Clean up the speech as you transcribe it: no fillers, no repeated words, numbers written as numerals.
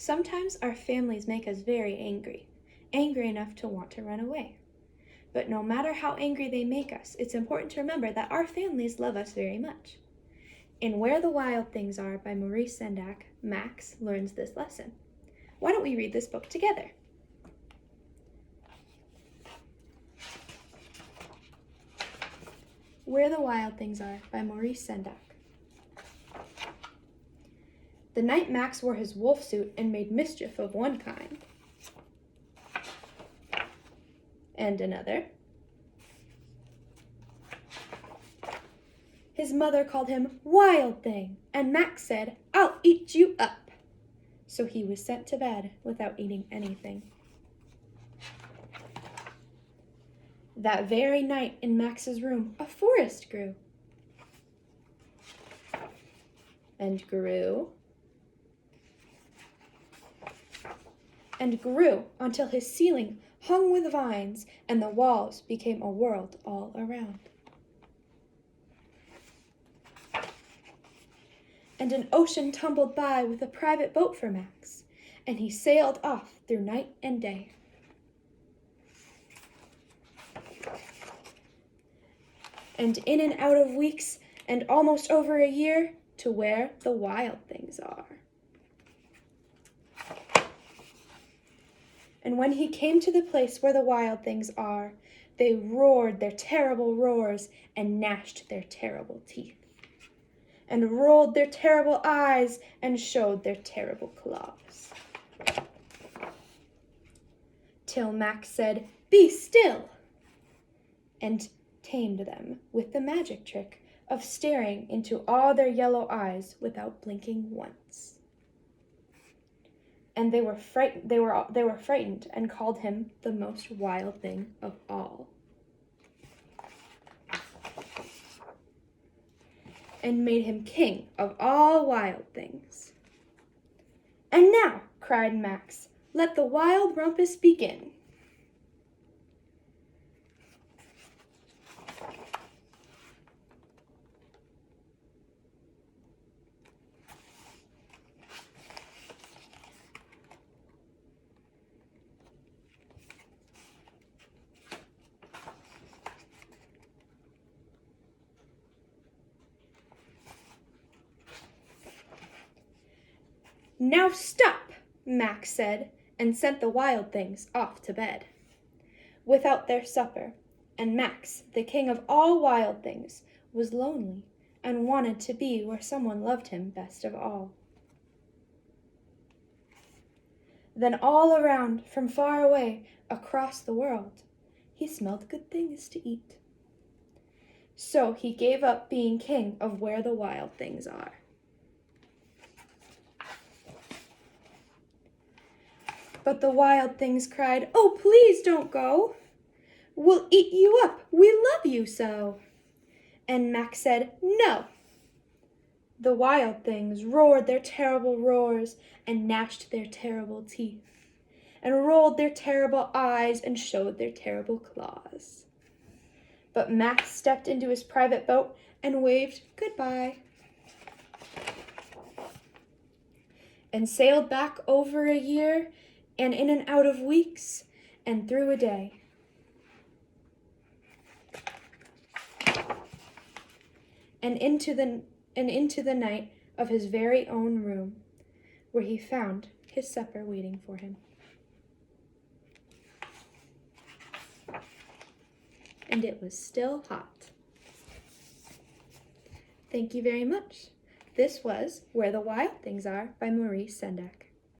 Sometimes our families make us very angry enough to want to run away. But no matter how angry they make us, it's important to remember that our families love us very much. In Where the Wild Things Are by Maurice Sendak, Max learns this lesson. Why don't we read this book together? Where the Wild Things Are by Maurice Sendak. The night Max wore his wolf suit and made mischief of one kind and another, his mother called him Wild Thing, and Max said, "I'll eat you up." So he was sent to bed without eating anything. That very night in Max's room, a forest grew and grew and grew until his ceiling hung with vines and the walls became a world all around. And an ocean tumbled by with a private boat for Max, and he sailed off through night and day. And in and out of weeks and almost over a year to where the wild things are. And when he came to the place where the wild things are, they roared their terrible roars and gnashed their terrible teeth, and rolled their terrible eyes and showed their terrible claws. Till Max said, "Be still," and tamed them with the magic trick of staring into all their yellow eyes without blinking once. And they were frightened and called him the most wild thing of all. And made him king of all wild things. "And now," cried Max, "let the wild rumpus begin." "Now stop," Max said, and sent the wild things off to bed without their supper, and Max, the king of all wild things, was lonely and wanted to be where someone loved him best of all. Then all around, from far away, across the world, he smelled good things to eat. So he gave up being king of where the wild things are. But the wild things cried, "Oh, please don't go. We'll eat you up. We love you so." And Max said, "No." The wild things roared their terrible roars and gnashed their terrible teeth, and rolled their terrible eyes and showed their terrible claws. But Max stepped into his private boat and waved goodbye, and sailed back over a year and in and out of weeks and through a day. And into the night of his very own room, where he found his supper waiting for him. And it was still hot. Thank you very much. This was Where the Wild Things Are by Maurice Sendak.